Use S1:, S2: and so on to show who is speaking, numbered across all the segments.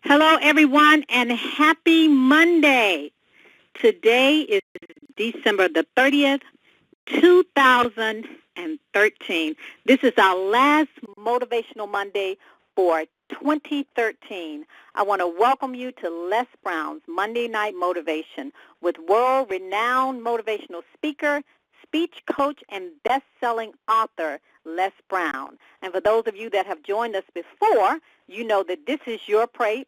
S1: Hello, everyone, and happy Monday. Today is December the 30th, 2013. This is our last Motivational Monday for 2013. I want to welcome you to Les Brown's Monday Night Motivation with world-renowned motivational speaker, speech coach, and best-selling author, Les Brown. And for those of you that have joined us before, you know that this is your place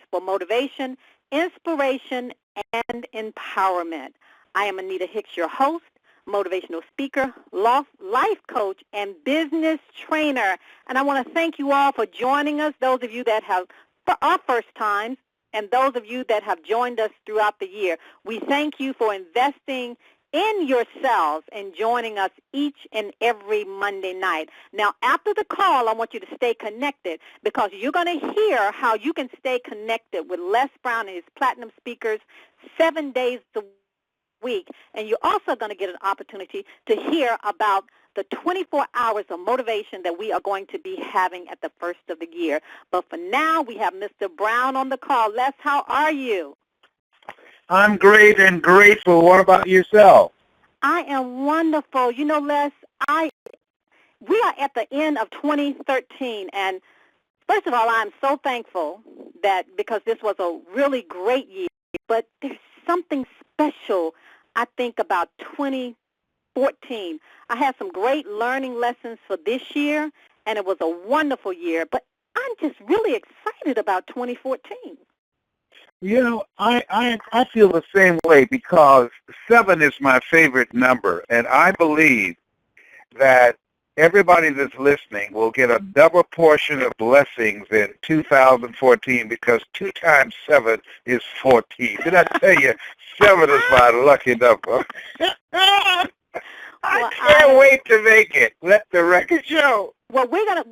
S1: for motivation, inspiration, and empowerment. I am Anita Hicks, your host, motivational speaker, life coach, and business trainer. And I want to thank you all for joining us, those of you that have for our first times, and those of you that have joined us throughout the year. We thank you for investing in yourselves and joining us each and every Monday night. Now, after the call, I want you to stay connected because you're going to hear how you can stay connected with Les Brown and his platinum speakers 7 days a week. And you're also going to get an opportunity to hear about the 24 hours of motivation that we are going to be having at the first of the year. But for now, we have Mr. Brown on the call. Les, how are you?
S2: I'm great and grateful. What about yourself?
S1: I am wonderful. You know, Les, we are at the end of 2013, and first of all, I'm so thankful that because this was a really great year, but there's something special, I think, about 2014. I had some great learning lessons for this year, and it was a wonderful year, but I'm just really excited about 2014.
S2: You know, I feel the same way because 7 is my favorite number, and I believe that everybody that's listening will get a double portion of blessings in 2014 because 2 times 7 is 14. Did I tell you 7 is my lucky number? I can't wait to make it. Let the record show.
S1: Well, we're gonna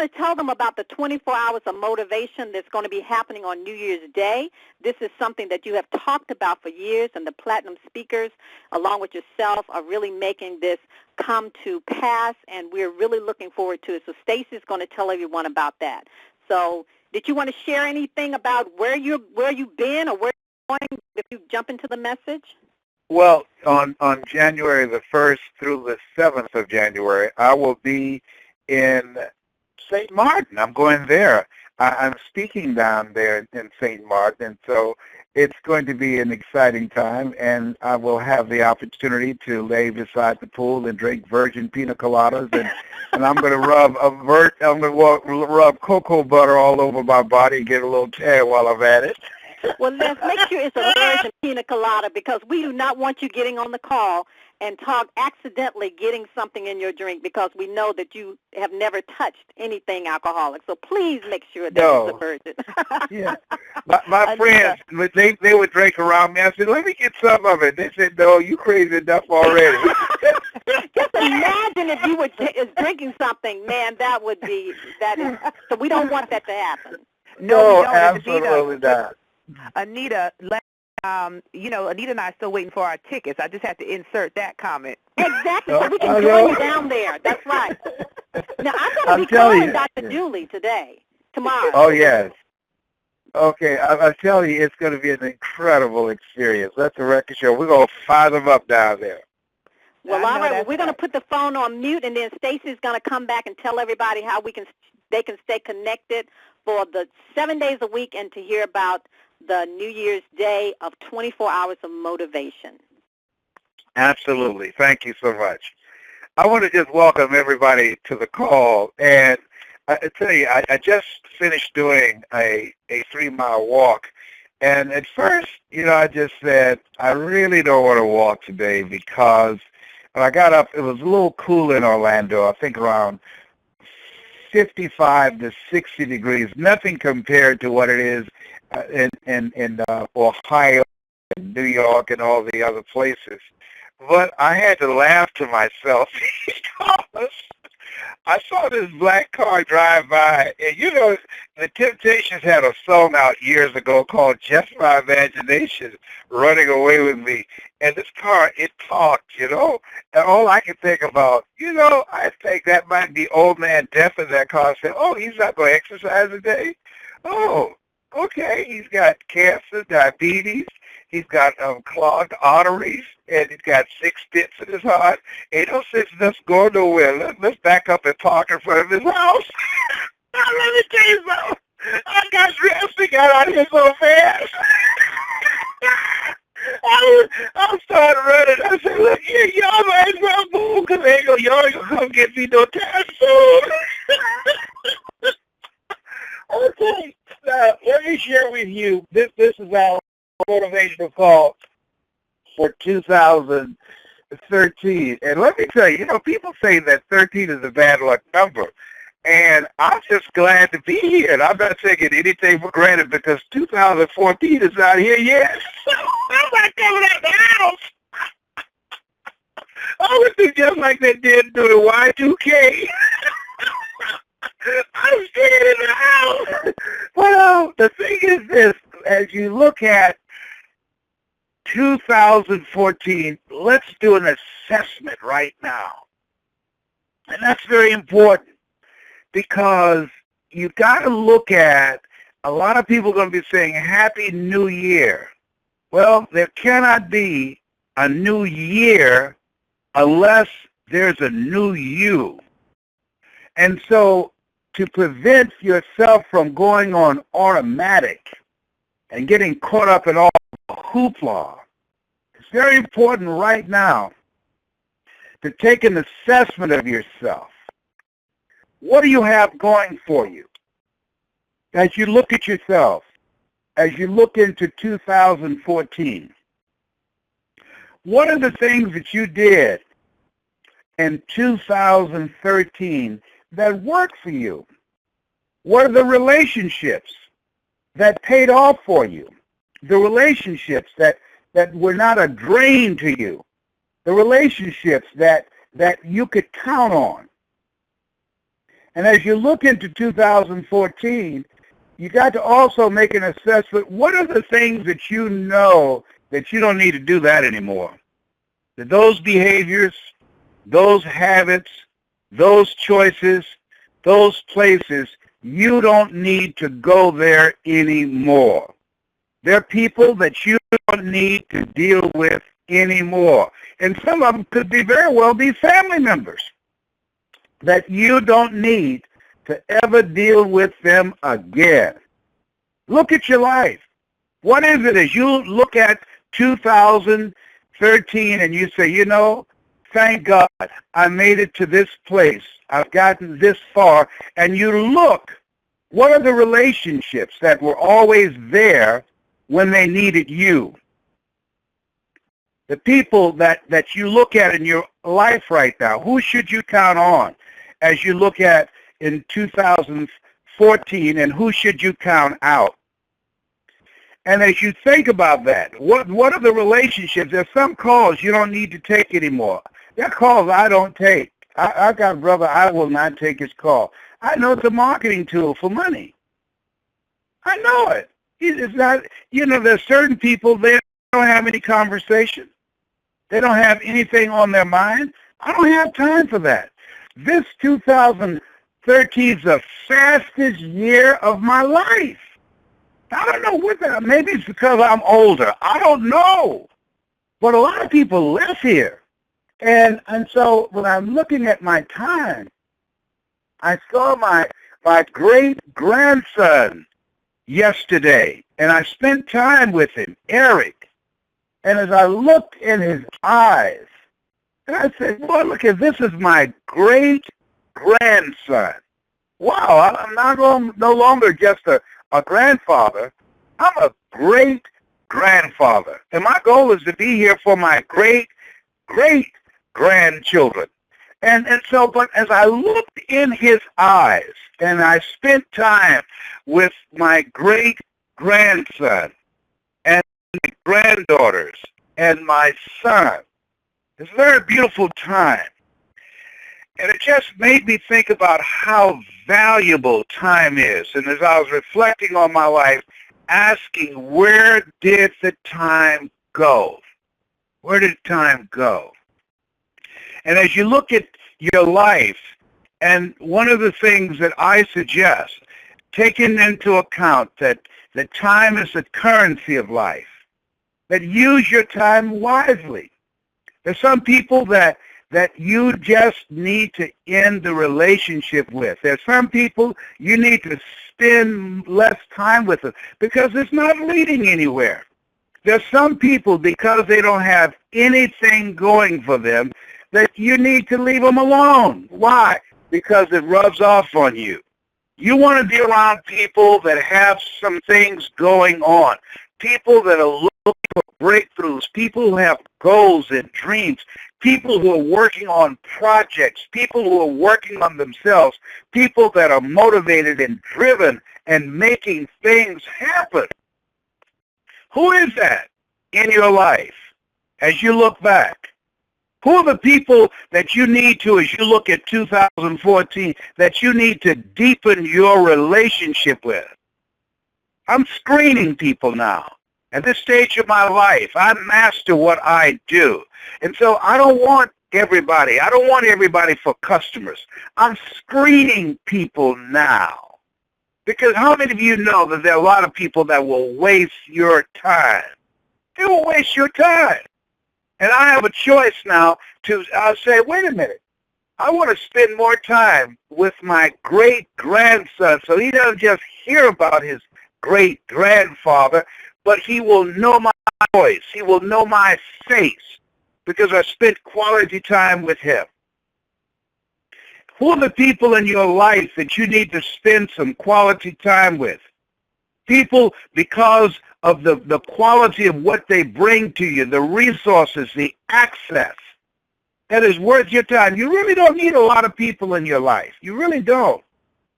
S1: tell them about the 24 hours of motivation that's going to be happening on New Year's Day. This is something that you have talked about for years, and the platinum speakers, along with yourself, are really making this come to pass, and we're really looking forward to it. So Stacy's going to tell everyone about that. So, did you want to share anything about where you've been or where you're going if you jump into the message?
S2: Well, on January the 1st through the 7th of January, I will be in St. Martin. I'm going there. I'm speaking down there in St. Martin, so it's going to be an exciting time, and I will have the opportunity to lay beside the pool and drink virgin pina coladas, and I'm going to rub cocoa butter all over my body and get a little tan while I'm at it.
S1: Well, let's make sure it's a virgin pina colada because we do not want you getting on the call and accidentally getting something in your drink because we know that you have never touched anything alcoholic. So please make sure that it's a virgin.
S2: Yeah. My friends, they would drink around me. I said, let me get some of it. They said, no, you crazy enough already.
S1: Just imagine if you were drinking something, man, that is, so we don't want that to happen.
S2: No, absolutely not.
S3: Anita, Anita and I are still waiting for our tickets. I just have to insert that comment.
S1: Exactly, so we can join you down there. That's right. Now, I'm going to be calling Dr. Julie tomorrow.
S2: Oh, yes. Okay, I tell you, it's going to be an incredible experience. Let the record show. We're going to fire them up down there.
S1: Well, all right. Well, we're going to put the phone on mute, and then Stacy's going to come back and tell everybody how they can stay connected for the 7 days a week and to hear about the New Year's Day of 24 hours of motivation.
S2: Absolutely. Thank you so much. I want to just welcome everybody to the call. And I tell you, I just finished doing a 3-mile walk. And at first, I just said, I really don't want to walk today because when I got up, it was a little cool in Orlando, I think around 55 to 60 degrees, nothing compared to what it is in Ohio and New York and all the other places. But I had to laugh to myself because I saw this black car drive by, and the Temptations had a song out years ago called Just My Imagination, Running Away With Me. And this car, it talked, and all I could think about, I think that might be old man Death in that car saying, oh, he's not going to exercise today? Oh, okay, he's got cancer, diabetes, he's got clogged arteries, and he's got 6 stents in his heart. Ain't no sense in us going nowhere. Let's back up and park in front of his house. Now, let me tell you something. I got dressed and got out of here so fast. I started running. I said, look here, y'all might as well move because y'all ain't going to come get me no time soon. Okay, now let me share with you, this is our motivational call for 2013. And let me tell you, people say that 13 is a bad luck number. And I'm just glad to be here. And I'm not taking anything for granted because 2014 is not here yet. I'm not coming out the house. I would do just like they did during Y2K. I'm staying in the house. But the thing is this, as you look at 2014, let's do an assessment right now. And that's very important because you got to look at, a lot of people are going to be saying, Happy New Year. Well, there cannot be a new year unless there's a new you. And so to prevent yourself from going on automatic and getting caught up in all the hoopla, it's very important right now to take an assessment of yourself. What do you have going for you? As you look at yourself, as you look into 2014, what are the things that you did in 2013 that worked for you? What are the relationships that paid off for you? The relationships that were not a drain to you? The relationships that you could count on? And as you look into 2014, you got to also make an assessment. What are the things that you know that you don't need to do that anymore? That those behaviors, those habits, those choices, those places, you don't need to go there anymore. There are people that you don't need to deal with anymore. And some of them could be very well be family members that you don't need to ever deal with them again. Look at your life. What is it as you look at 2013 and you say, thank God I made it to this place. I've gotten this far. And you look, what are the relationships that were always there when they needed you? The people that you look at in your life right now, who should you count on as you look at in 2014, and who should you count out? And as you think about that, what are the relationships? There's some calls you don't need to take anymore. There are calls I don't take. I got a brother, I will not take his call. I know it's a marketing tool for money. I know it. It's not, there's certain people, they don't have any conversation. They don't have anything on their mind. I don't have time for that. This 2013 is the fastest year of my life. I don't know what that, maybe it's because I'm older. I don't know. But a lot of people live here. And so when I'm looking at my time, I saw my great-grandson yesterday, and I spent time with him, Eric. And as I looked in his eyes, and I said, boy, look at this is my great-grandson. Wow, I'm no longer just a grandfather. I'm a great-grandfather. And my goal is to be here for my great-great-grandchildren. And so, but as I looked in his eyes and I spent time with my great-grandson and my granddaughters and my son, it's a very beautiful time. And it just made me think about how valuable time is. And as I was reflecting on my life, asking, where did the time go? Where did time go? And as you look at your life, and one of the things that I suggest taking into account that time is the currency of life, that use your time wisely. There's some people that you just need to end the relationship with. There's some people you need to spend less time with them because it's not leading anywhere. There's some people, because they don't have anything going for them, that you need to leave them alone. Why? Because it rubs off on you. You want to be around people that have some things going on, people that are looking for breakthroughs, people who have goals and dreams, people who are working on projects, people who are working on themselves, people that are motivated and driven and making things happen. Who is that in your life as you look back? Who are the people that you need to, as you look at 2014, that you need to deepen your relationship with? I'm screening people now. At this stage of my life, I master what I do. And so I don't want everybody. I don't want everybody for customers. I'm screening people now. Because how many of you know that there are a lot of people that will waste your time? They will waste your time. And I have a choice now to say, wait a minute, I want to spend more time with my great-grandson so he doesn't just hear about his great-grandfather, but he will know my voice. He will know my face because I spent quality time with him. Who are the people in your life that you need to spend some quality time with? People, because of the quality of what they bring to you, the resources, the access, that is worth your time. You really don't need a lot of people in your life. You really don't.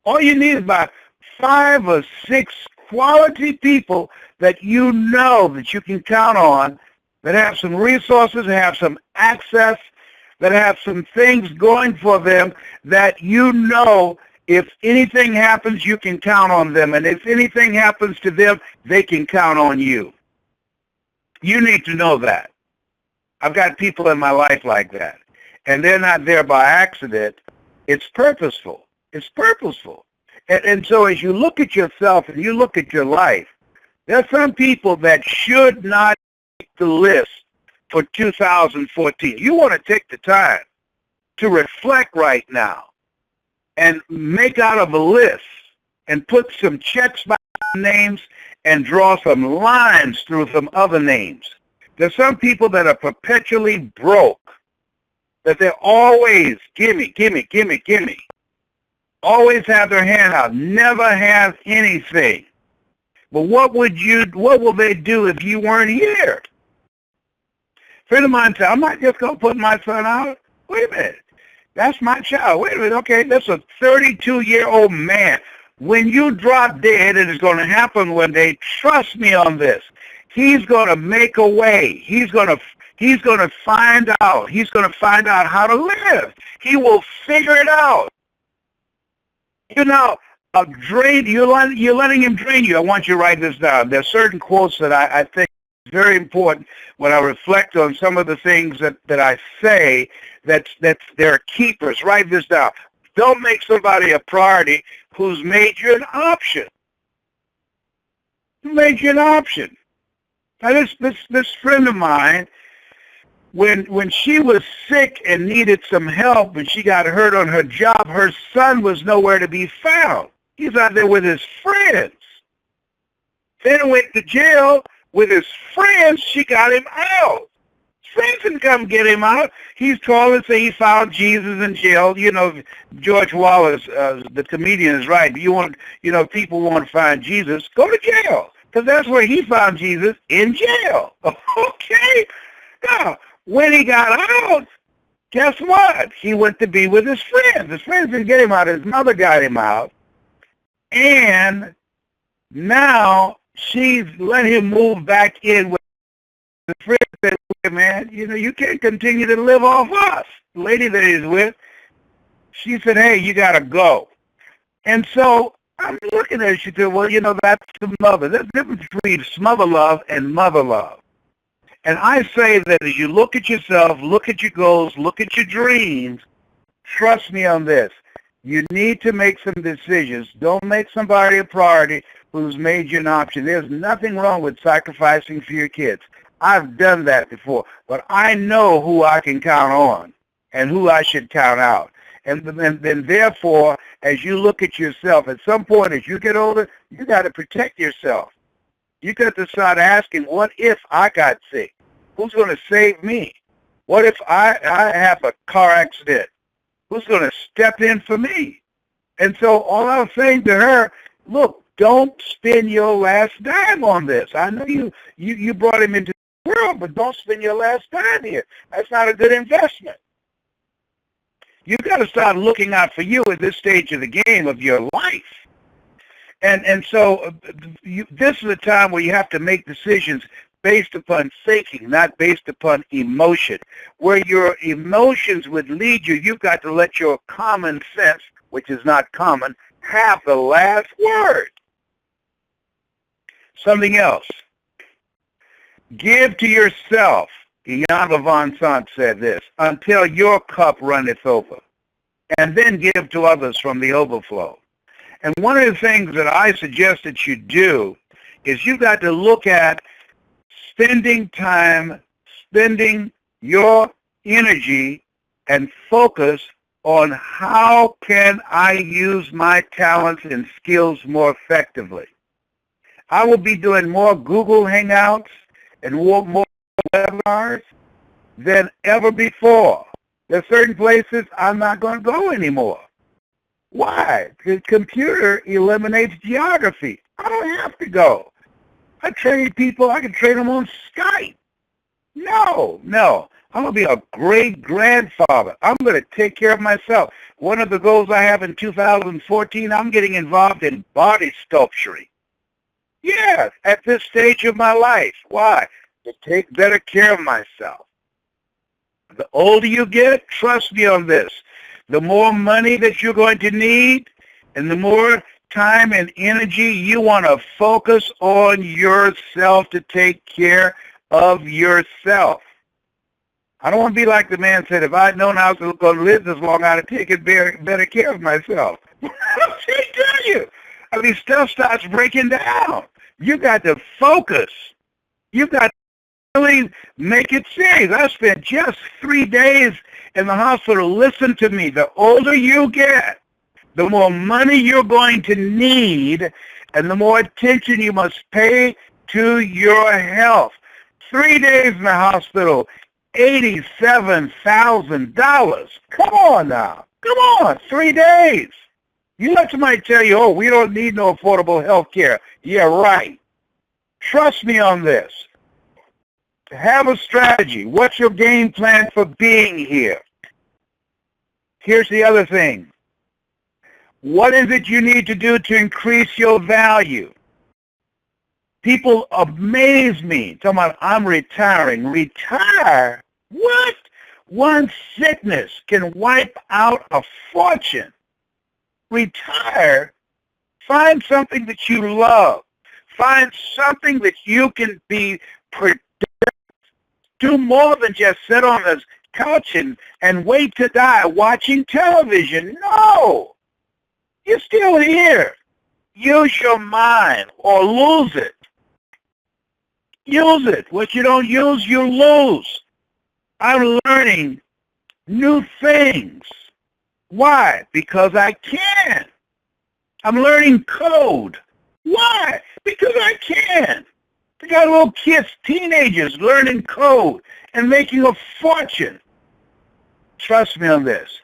S2: All you need is about 5 or 6 quality people that you know that you can count on, that have some resources, that have some access, that have some things going for them, that you know if anything happens, you can count on them. And if anything happens to them, they can count on you. You need to know that. I've got people in my life like that. And they're not there by accident. It's purposeful. It's purposeful. And so as you look at yourself and you look at your life, there are some people that should not make the list for 2014. You want to take the time to reflect right now and make out of a list and put some checks by names and draw some lines through some other names. There's some people that are perpetually broke, that they're always gimme, gimme, gimme, gimme. Always have their hand out, never have anything. But what will they do if you weren't here? A friend of mine said, I'm not just going to put my son out. Wait a minute. That's my child. Wait a minute. Okay, that's a 32-year-old man. When you drop dead, and it's going to happen one day, trust me on this. He's going to make a way. He's going to find out. He's going to find out how to live. He will figure it out. You know, you're letting him drain you. I want you to write this down. There are certain quotes that I think are very important when I reflect on some of the things that I say that they're keepers. Write this down. Don't make somebody a priority who's made you an option. Who made you an option? Now, this friend of mine, when she was sick and needed some help and she got hurt on her job, her son was nowhere to be found. He's out there with his friends. Then went to jail with his friends. She got him out. Friends didn't come get him out. He's calling and say he found Jesus in jail. You know, George Wallace, the comedian, is right. People want to find Jesus, go to jail. Because that's where he found Jesus, in jail. Okay? Now, when he got out, guess what? He went to be with his friends. His friends didn't get him out. His mother got him out. And now she's let him move back in with the friends. Said, man, you can't continue to live off us. The lady that he's with, she said, hey, you got to go. And so I'm looking at her. She said, well, that's the mother. There's a difference between smother love and mother love. And I say that as you look at yourself, look at your goals, look at your dreams, trust me on this. You need to make some decisions. Don't make somebody a priority who's made you an option. There's nothing wrong with sacrificing for your kids. I've done that before, but I know who I can count on and who I should count out. And then therefore, as you look at yourself, at some point as you get older, you got to protect yourself. You got to start asking, what if I got sick? Who's going to save me? What if I have a car accident? Who's going to step in for me? And so all I was saying to her, look, don't spend your last dime on this. I know you brought him into the world, but don't spend your last dime here. That's not a good investment. You've got to start looking out for you at this stage of the game of your life. And so this is a time where you have to make decisions based upon thinking, not based upon emotion. Where your emotions would lead you, you've got to let your common sense, which is not common, have the last word. Something else. Give to yourself. Jan Van Sant said this, until your cup runneth over, and then give to others from the overflow. And one of the things that I suggest that you do is you've got to look at spending time, spending your energy and focus on how can I use my talents and skills more effectively. I will be doing more Google Hangouts and more webinars than ever before. There are certain places I'm not going to go anymore. Why? The computer eliminates geography. I don't have to go. I train people. I can train them on Skype. No. I'm going to be a great-grandfather. I'm going to take care of myself. One of the goals I have in 2014, I'm getting involved in body sculpturing. Yeah, at this stage of my life. Why? To take better care of myself. The older you get, trust me on this, the more money that you're going to need and the more time and energy you want to focus on yourself to take care of yourself. I don't want to be like the man said, if I'd known I was going to live this long, I'd have taken better care of myself. I tell you. I mean, stuff starts breaking down. You got to focus. You got to really make it serious. I spent just 3 days in the hospital. Listen to me. The older you get, the more money you're going to need and the more attention you must pay to your health. 3 days in the hospital, $87,000. Come on now. Come on. 3 days. You let somebody tell you, oh, we don't need no affordable health care. Yeah, right. Trust me on this. Have a strategy. What's your game plan for being here? Here's the other thing. What is it you need to do to increase your value? People amaze me. Talking about, I'm retiring. Retire? What? One sickness can wipe out a fortune. Retire. Find something that you love. Find something that you can be productive. Do more than just sit on this couch and wait to die watching television. No. You're still here. Use your mind or lose it. Use it. What you don't use, you lose. I'm learning new things. Why? Because I can. I'm learning code. Why? Because I can. I got little kids, teenagers learning code and making a fortune. Trust me on this.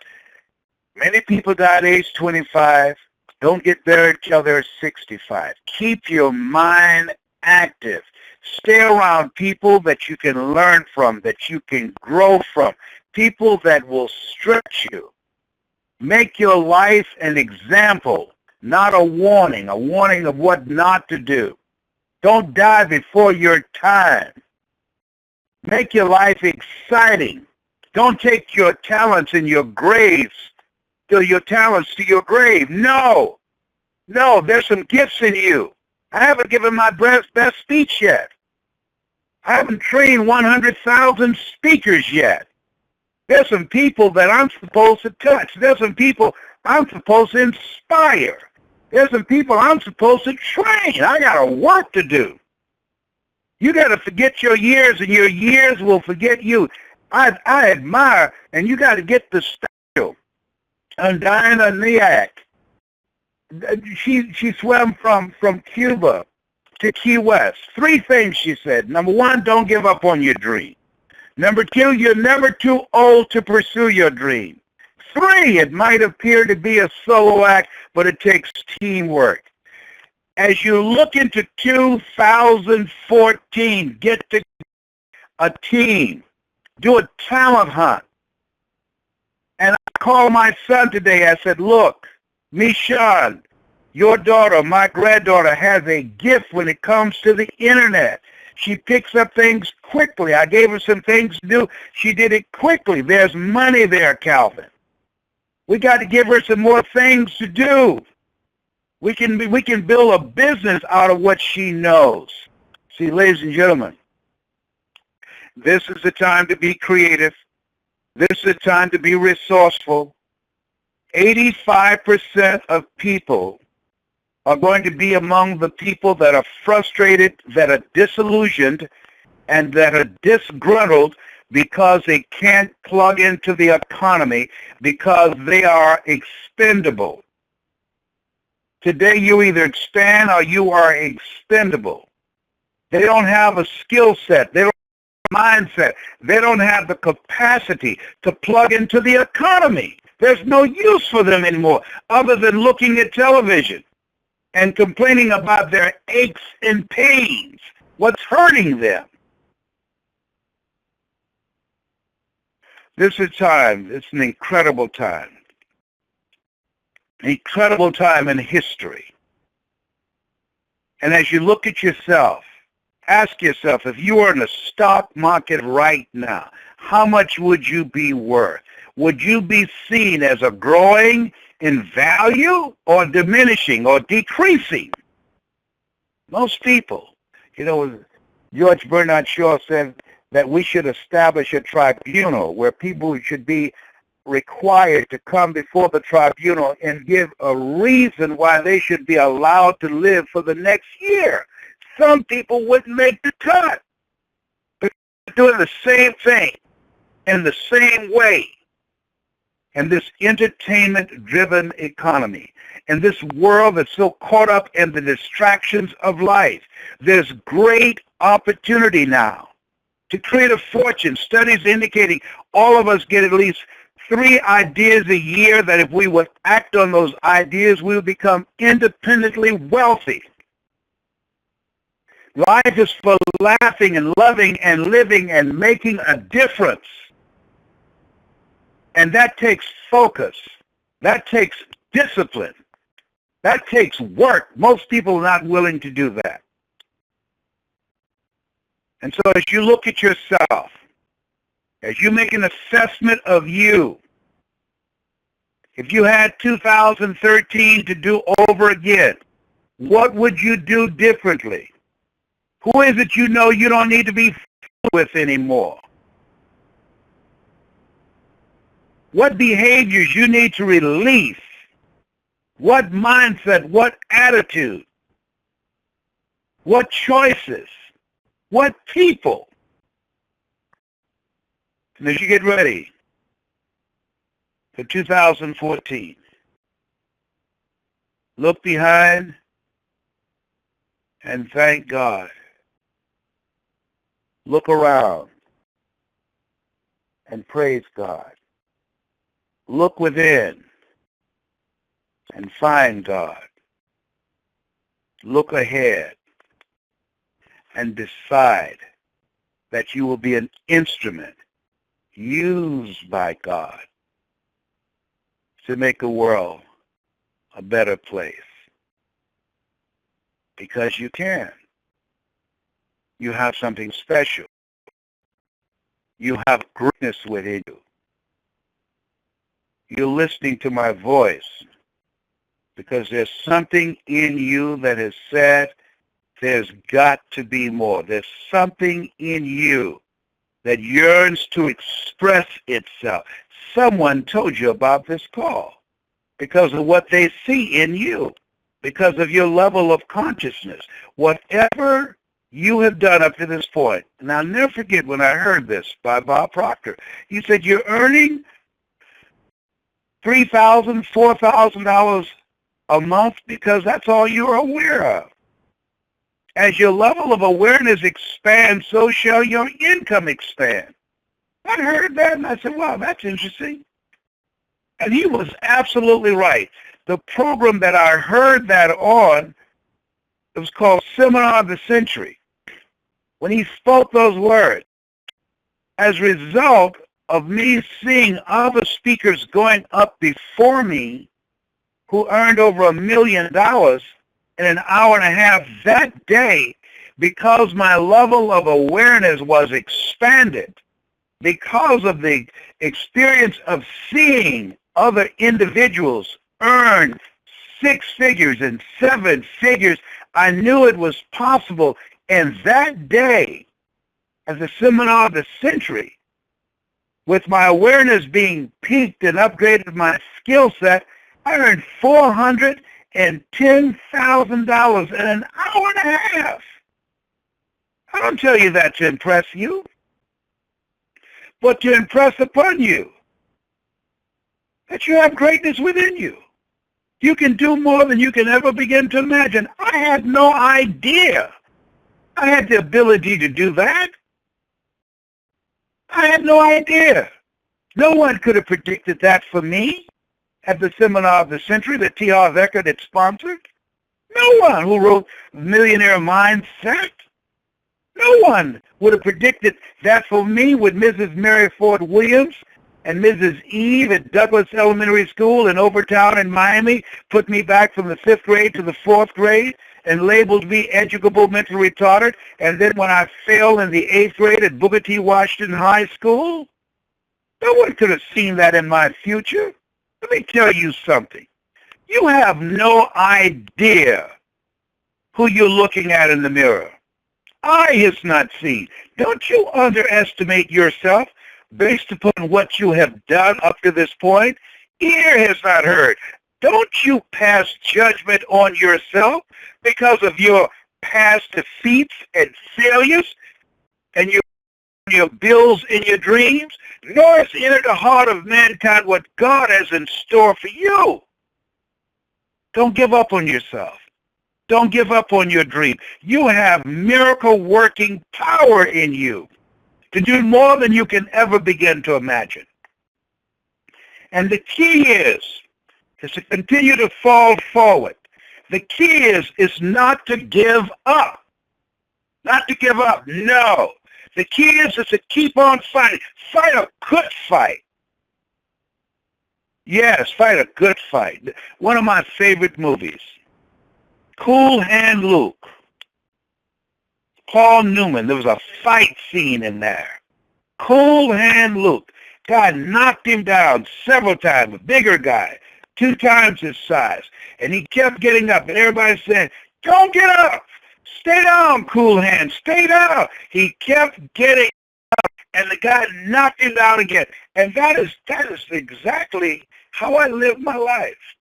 S2: Many people die at age 25. Don't get there until they're 65. Keep your mind active. Stay around people that you can learn from, that you can grow from, people that will stretch you. Make your life an example, not a warning of what not to do. Don't die before your time. Make your life exciting. Don't take your talents and your graves, your talents to your grave. No, there's some gifts in you. I haven't given my best speech yet. I haven't trained 100,000 speakers yet. There's some people that I'm supposed to touch. There's some people I'm supposed to inspire. There's some people I'm supposed to train. I got a work to do. You got to forget your years, and your years will forget you. I admire, and you got to get the statue on Diana Niak. She swam from Cuba to Key West. 3 things she said. Number 1, don't give up on your dream. Number 2, you're never too old to pursue your dream. 3, it might appear to be a solo act, but it takes teamwork. As you look into 2014, get to a team. Do a talent hunt. And I called my son today. I said, look, Mishan, your daughter, my granddaughter, has a gift when it comes to the internet. She picks up things quickly. I gave her some things to do. She did it quickly. There's money there, Calvin. We got to give her some more things to do. We can build a business out of what she knows. See, ladies and gentlemen, this is the time to be creative. This is the time to be resourceful. 85% of people are going to be among the people that are frustrated, that are disillusioned, and that are disgruntled because they can't plug into the economy, because they are expendable. Today you either expand or you are expendable. They don't have a skill set. They don't have a mindset. They don't have the capacity to plug into the economy. There's no use for them anymore other than looking at television and complaining about their aches and pains, what's hurting them. This is time. It's an incredible time. Incredible time in history. And as you look at yourself, ask yourself, if you were in the stock market right now, how much would you be worth? Would you be seen as a growing in value or diminishing or decreasing? Most people, George Bernard Shaw said that we should establish a tribunal where people should be required to come before the tribunal and give a reason why they should be allowed to live for the next year. Some people wouldn't make the cut. They're doing the same thing in the same way. And this entertainment-driven economy, and this world that's so caught up in the distractions of life, there's great opportunity now to create a fortune. Studies indicating all of us get at least 3 ideas a year that if we would act on those ideas, we would become independently wealthy. Life is for laughing and loving and living and making a difference. And that takes focus. That takes discipline. That takes work. Most people are not willing to do that. And so as you look at yourself, as you make an assessment of you, if you had 2013 to do over again, what would you do differently? Who is it you know you don't need to be with anymore? What behaviors you need to release? What mindset? What attitude? What choices? What people? And as you get ready for 2014, look behind and thank God. Look around and praise God. Look within and find God. Look ahead and decide that you will be an instrument used by God to make the world a better place. Because you can. You have something special. You have greatness within you. You're listening to my voice because there's something in you that has said there's got to be more. There's something in you that yearns to express itself. Someone told you about this call. because of what they see in you, because of your level of consciousness. Whatever you have done up to this point, and I'll never forget when I heard this by Bob Proctor. He said, you're earning $3,000, $4,000 a month because that's all you're aware of. As your level of awareness expands, so shall your income expand. I heard that and I said, wow, that's interesting. And he was absolutely right. The program that I heard that on, it was called Seminar of the Century. When he spoke those words, as a result of me seeing other speakers going up before me who earned over $1 million in an hour and a half that day, because my level of awareness was expanded, because of the experience of seeing other individuals earn 6 figures and 7 figures, I knew it was possible. And that day, as a seminar of the century, with my awareness being peaked and upgraded my skill set, I earned $410,000 in an hour and a half. I don't tell you that to impress you, but to impress upon you that you have greatness within you. You can do more than you can ever begin to imagine. I had no idea I had the ability to do that. I had no idea. No one could have predicted that for me at the Seminar of the Century that T. Harv Eker had sponsored. No one who wrote Millionaire Mindset. No one would have predicted that for me with Mrs. Mary Ford Williams and Mrs. Eve at Douglas Elementary School in Overtown in Miami put me back from the 5th grade to the 4th grade and labeled me educable mentally retarded. And then when I failed in the 8th grade at Booker T. Washington High School, no one could have seen that in my future. Let me tell you something. You have no idea who you're looking at in the mirror. Eye has not seen. Don't you underestimate yourself based upon what you have done up to this point. Ear has not heard. Don't you pass judgment on yourself because of your past defeats and failures and your bills and your dreams, nor has entered the heart of mankind what God has in store for you. Don't give up on yourself. Don't give up on your dream. You have miracle-working power in you to do more than you can ever begin to imagine. And the key is to continue to fall forward. The key is not to give up. Not to give up, no. The key is to keep on fighting. Fight a good fight. Yes, fight a good fight. One of my favorite movies, Cool Hand Luke. Paul Newman, there was a fight scene in there. Cool Hand Luke. God knocked him down several times, a bigger guy, 2 times his size. And he kept getting up, and everybody said, don't get up. Stay down, Cool Hand, stay down. He kept getting up, and the guy knocked him down again. And that is exactly how I live my life.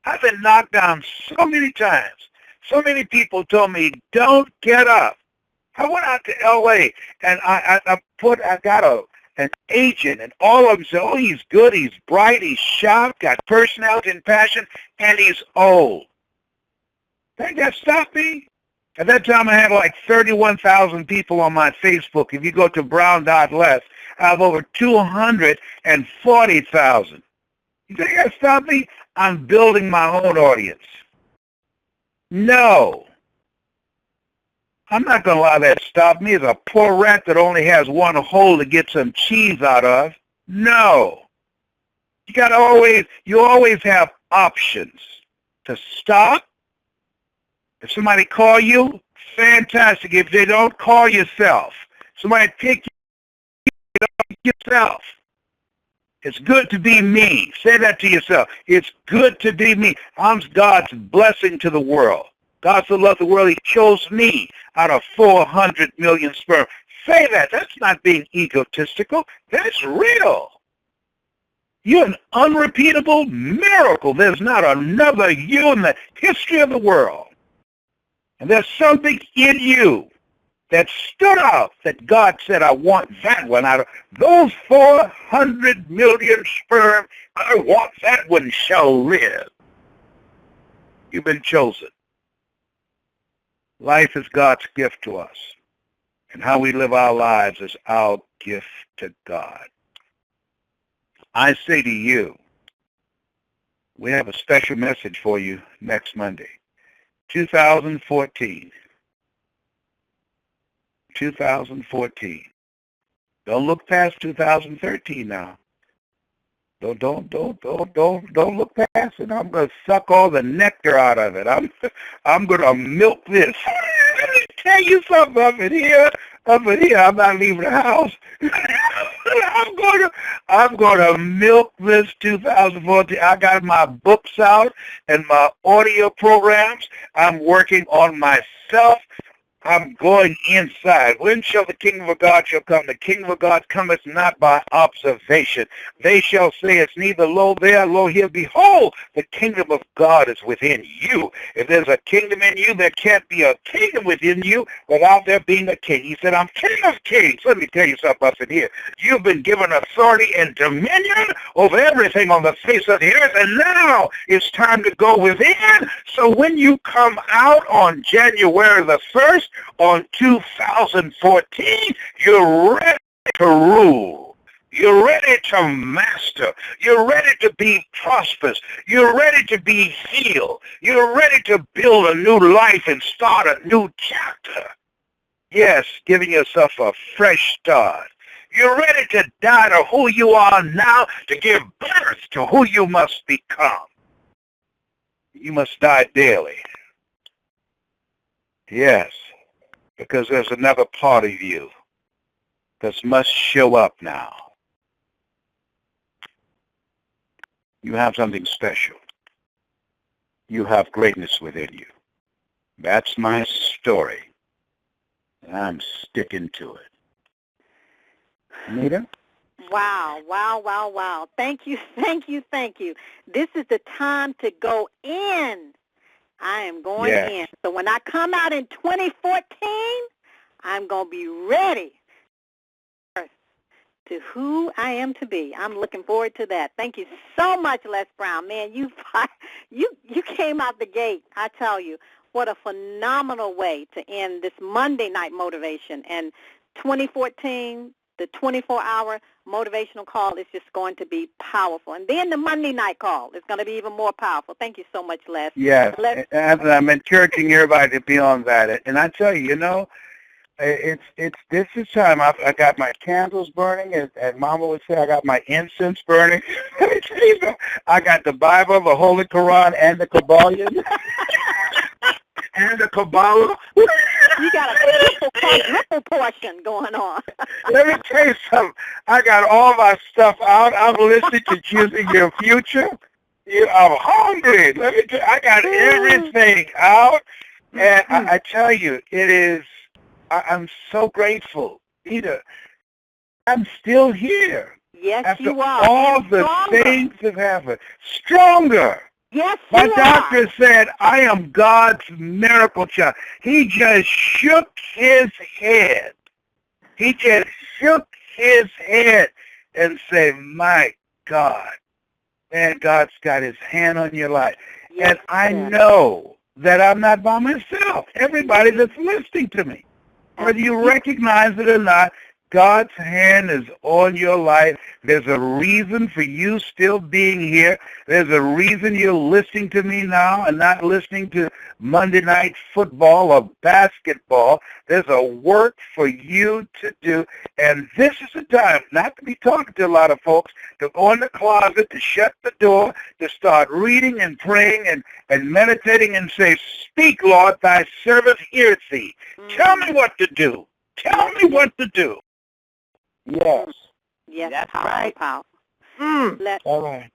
S2: I've been knocked down so many times. So many people told me, don't get up. I went out to L.A., and I got an agent, and all of them said, oh, he's good, he's bright, he's sharp, got personality and passion, and he's old. Think that stopped me? At that time, I had like 31,000 people on my Facebook. If you go to brown.les, I have over 240,000. You think that stopped me? I'm building my own audience. No. I'm not going to allow that to stop me as a poor rat that only has one hole to get some cheese out of. No. You always have options to stop. If somebody call you, fantastic. If they don't, call yourself. Somebody pick yourself. It's good to be me. Say that to yourself. It's good to be me. I'm God's blessing to the world. God so loved the world, he chose me out of 400 million sperm. Say that. That's not being egotistical. That's real. You're an unrepeatable miracle. There's not another you in the history of the world. And there's something in you that stood out that God said, I want that one. Out of those 400 million sperm, I want that one shall live. You've been chosen. Life is God's gift to us. And how we live our lives is our gift to God. I say to you, we have a special message for you next Monday. 2014. 2014. Don't look past 2013 now. Don't look past it. I'm going to suck all the nectar out of it. I'm going to milk this. Let me tell you something up in here. I'm not leaving the house. I'm going to milk this 2014. I got my books out and my audio programs. I'm working on myself. I'm going inside. When shall the kingdom of God shall come? The kingdom of God cometh not by observation. They shall say it's neither lo there, lo here. Behold, the kingdom of God is within you. If there's a kingdom in you, there can't be a kingdom within you without there being a king. He said, I'm king of kings. Let me tell you something up in here. You've been given authority and dominion over everything on the face of the earth, and now it's time to go within. So when you come out on January the 1st, on 2014, you're ready to rule. You're ready to master. You're ready to be prosperous. You're ready to be healed. You're ready to build a new life and start a new chapter. Yes, giving yourself a fresh start. You're ready to die to who you are now to give birth to who you must become. You must die daily. Yes. Because there's another part of you that must show up now. You have something special. You have greatness within you. That's my story. And I'm sticking to it. Anita?
S1: Wow, wow, wow, wow. Thank you, thank you, thank you. This is the time to go in. I am going in. So when I come out in 2014, I'm going to be ready to who I am to be. I'm looking forward to that. Thank you so much, Les Brown. Man, you came out the gate. I tell you, what a phenomenal way to end this Monday night motivation. And 2014, the 24-hour motivational call is just going to be powerful. And then the Monday night call is going to be even more powerful. Thank you so much, Les.
S2: Yes, and I'm encouraging everybody to be on that. And I tell you, this is time. I got my candles burning, and Mama would say I got my incense burning. I got the Bible, the Holy Quran, and the Kabbalion. And the Kabbalah.
S1: You got a triple portion going on.
S2: Let me tell you something. I got all my stuff out. I'm listening to Choosing Your Future. I'm hungry. Let me tell you, I got everything out. And I tell you, it is, I'm so grateful. Peter, I'm still here.
S1: Yes,
S2: after
S1: you are.
S2: All the things that happened. Stronger.
S1: Yes,
S2: my doctor said, I am God's miracle child. He just shook his head. He just shook his head and said, my God, man, God's got his hand on your life. Yes, and I know that I'm not by myself. Everybody that's listening to me, whether you recognize it or not, God's hand is on your life. There's a reason for you still being here. There's a reason you're listening to me now and not listening to Monday night football or basketball. There's a work for you to do. And this is the time not to be talking to a lot of folks, to go in the closet, to shut the door, to start reading and praying and meditating and say, speak, Lord, thy servant heareth thee. Tell me what to do. Tell me what to do. Yes.
S1: Yes,
S3: that's
S1: powerful,
S3: right.
S1: Powerful.
S2: All right.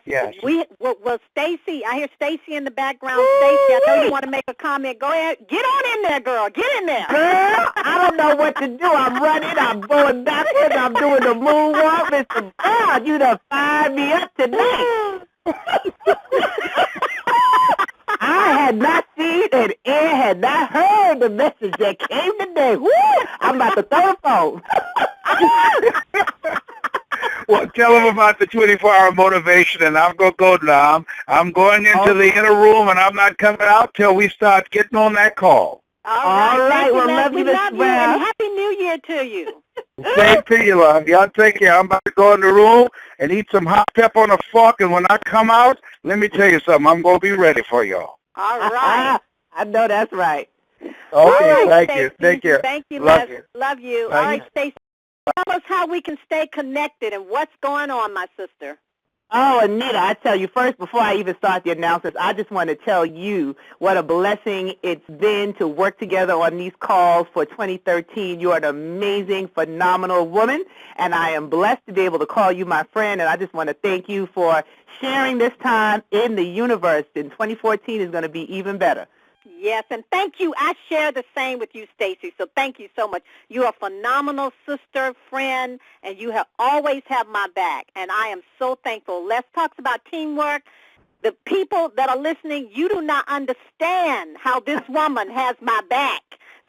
S2: Yes.
S1: Well, Stacy, I hear Stacy in the background. Stacy, I know you want to make a comment. Go ahead. Get on in there, girl. Get in there.
S3: Girl, I don't know what to do. I'm running. I'm going backwards. I'm doing the moonwalk. Mr. Brown, you done fired me up tonight. I had not seen and Ed had not heard the message that came today. Woo! I'm about to throw the phone.
S2: Well, tell them about the 24-hour motivation, and I'm going to go now. I'm going into the inner room, and I'm not coming out till we start getting on that call.
S1: All right.
S3: Well, love you, Mr. Brown.
S1: And Happy New Year to you.
S2: Same to you, love. Y'all take care. I'm about to go in the room and eat some hot pepper on a fork, and when I come out, let me tell you something. I'm going to be ready for y'all.
S1: All right.
S3: I know that's right.
S2: Okay, thank you. Take care.
S1: Thank you,
S2: Love
S1: Les.
S2: you.
S1: Love you.
S2: Bye.
S1: All right, Stacey, tell us how we can stay connected and what's going on, my sister.
S3: Oh, Anita, I tell you, first, before I even start the announcements, I just want to tell you what a blessing it's been to work together on these calls for 2013. You are an amazing, phenomenal woman, and I am blessed to be able to call you my friend, and I just want to thank you for sharing this time in the universe. And 2014 is going to be even better.
S1: Yes, and thank you. I share the same with you, Stacy, so thank you so much. You're a phenomenal sister, friend, and you have always have my back, and I am so thankful. Les talks about teamwork. The people that are listening, you do not understand how this woman has my back.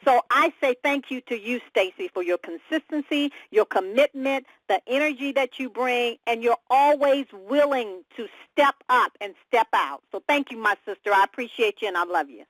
S1: So I say thank you to you, Stacy, for your consistency, your commitment, the energy that you bring, and you're always willing to step up and step out. So thank you, my sister. I appreciate you, and I love you.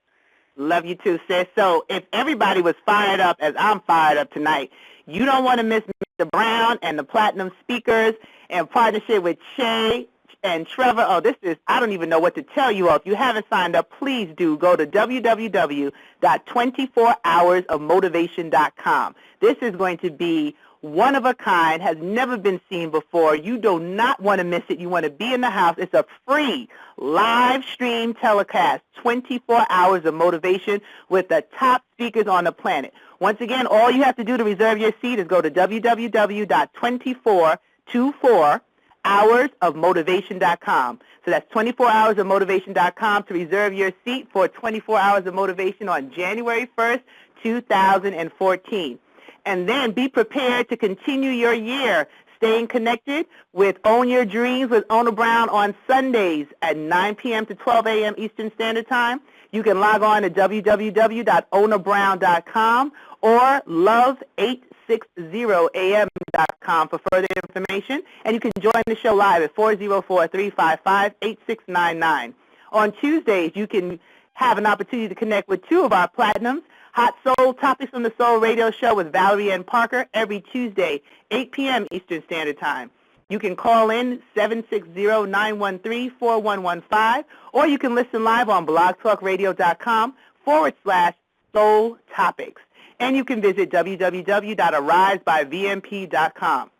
S3: Love you too, sis. So if everybody was fired up as I'm fired up tonight, you don't want to miss Mr. Brown and the Platinum Speakers in partnership with Shay and Trevor. Oh, this is, I don't even know what to tell you all. If you haven't signed up, please do. Go to www.24hoursofmotivation.com. This is going to be one of a kind, has never been seen before. You do not want to miss it. You want to be in the house. It's a free live stream telecast, 24 hours of motivation with the top speakers on the planet. Once again, all you have to do to reserve your seat is go to www.24hoursofmotivation.com. So that's 24hoursofmotivation.com to reserve your seat for 24 Hours of Motivation on January 1st, 2014. And then be prepared to continue your year staying connected with Own Your Dreams with Ona Brown on Sundays at 9 p.m. to 12 a.m. Eastern Standard Time. You can log on to www.onabrown.com or love860am.com for further information. And you can join the show live at 404-355-8699. On Tuesdays, you can have an opportunity to connect with two of our platinums, Hot Soul Topics from the Soul Radio Show with Valerie Ann Parker every Tuesday, 8 p.m. Eastern Standard Time. You can call in 760-913-4115, or you can listen live on blogtalkradio.com/soul topics. And you can visit www.arisebyvmp.com.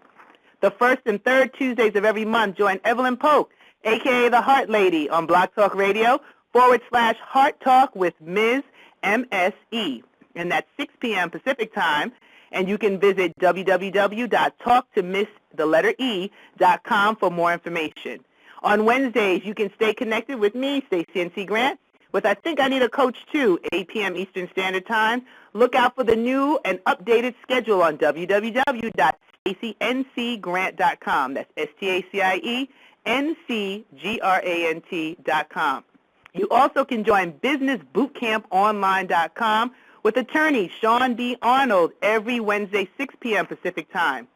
S3: The first and third Tuesdays of every month, join Evelyn Polk, a.k.a. the Heart Lady, on Blog Talk Radio /Heart Talk with Ms. MSE, and that's 6 p.m. Pacific Time, and you can visit www.talktomissthelettere.com for more information. On Wednesdays, you can stay connected with me, Stacey N.C. Grant, with I Think I Need a Coach Too, 8 p.m. Eastern Standard Time. Look out for the new and updated schedule on www.staceyncgrant.com. That's STACIENCGRANT.com. You also can join BusinessBootCampOnline.com with attorney Sean D. Arnold every Wednesday, 6 p.m. Pacific Time.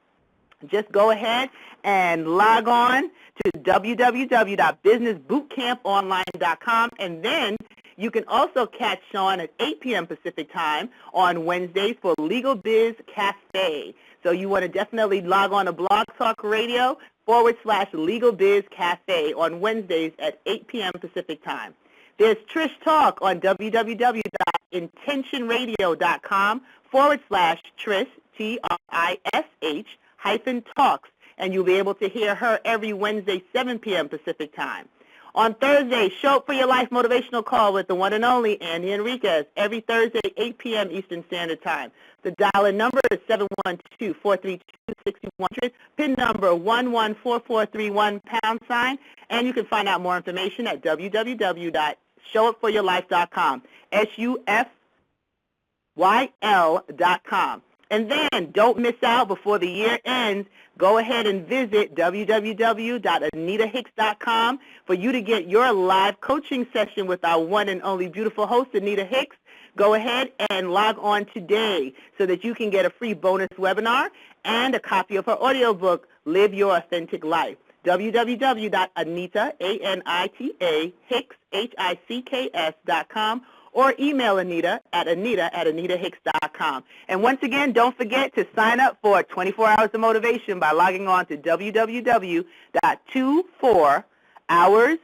S3: Just go ahead and log on to www.businessbootcamponline.com, and then you can also catch Sean at 8 p.m. Pacific Time on Wednesdays for Legal Biz Cafe. So you want to definitely log on to Blog Talk Radio /Legal Biz Cafe on Wednesdays at 8 p.m. Pacific Time. There's Trish Talk on www.intentionradio.com /Trish, TRISH -talks, and you'll be able to hear her every Wednesday, 7 p.m. Pacific Time. On Thursday, Show Up for Your Life motivational call with the one and only Andy Enriquez, every Thursday, 8 p.m. Eastern Standard Time. The dial-in number is 712-432-6100, PIN number 114431 #, and you can find out more information at www.showupforyourlife.com, SUFYL.com. And then don't miss out before the year ends. Go ahead and visit www.anitahicks.com for you to get your live coaching session with our one and only beautiful host, Anita Hicks. Go ahead and log on today so that you can get a free bonus webinar and a copy of her audiobook, Live Your Authentic Life. www.anita, A-N-I-T-A, Hicks, H-I-C-K-S.com, or email Anita at anitahicks.com. And once again, don't forget to sign up for 24 Hours of Motivation by logging on to www.24hours,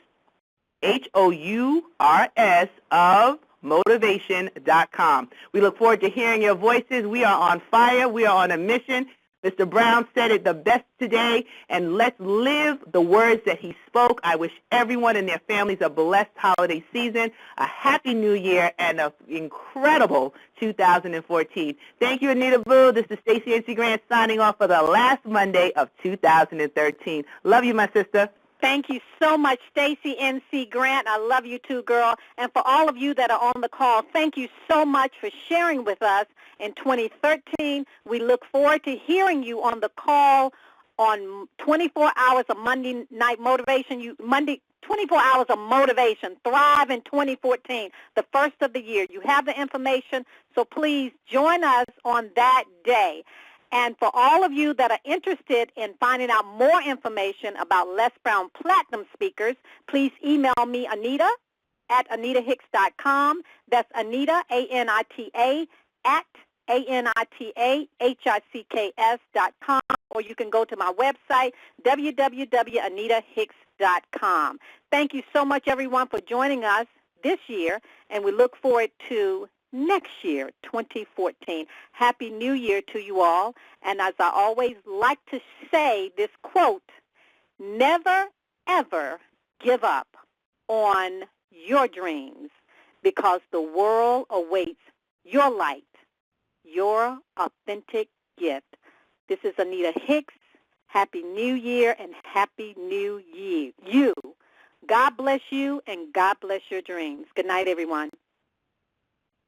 S3: H-O-U-R-S, of motivation.com. We look forward to hearing your voices. We are on fire. We are on a mission. Mr. Brown said it the best today, and let's live the words that he spoke. I wish everyone and their families a blessed holiday season, a happy new year, and an incredible 2014. Thank you, Anita Boo. This is Stacey N.C. Grant signing off for the last Monday of 2013. Love you, my sister.
S1: Thank you so much, Stacey N.C. Grant. I love you too, girl. And for all of you that are on the call, thank you so much for sharing with us in 2013. We look forward to hearing you on the call on 24 Hours of Monday Night Motivation. 24 Hours of Motivation, Thrive in 2014, the first of the year. You have the information, so please join us on that day. And for all of you that are interested in finding out more information about Les Brown Platinum speakers, please email me, Anita, at anitahicks.com. That's Anita, A-N-I-T-A, at ANITAHICKS.com, or you can go to my website, www.anitahicks.com. Thank you so much, everyone, for joining us this year, and we look forward to next year, 2014. Happy New Year to you all. And as I always like to say this quote, never, ever give up on your dreams, because the world awaits your light, your authentic gift. This is Anita Hicks. Happy New Year and Happy New Year. You. God bless you and God bless your dreams. Good night, everyone.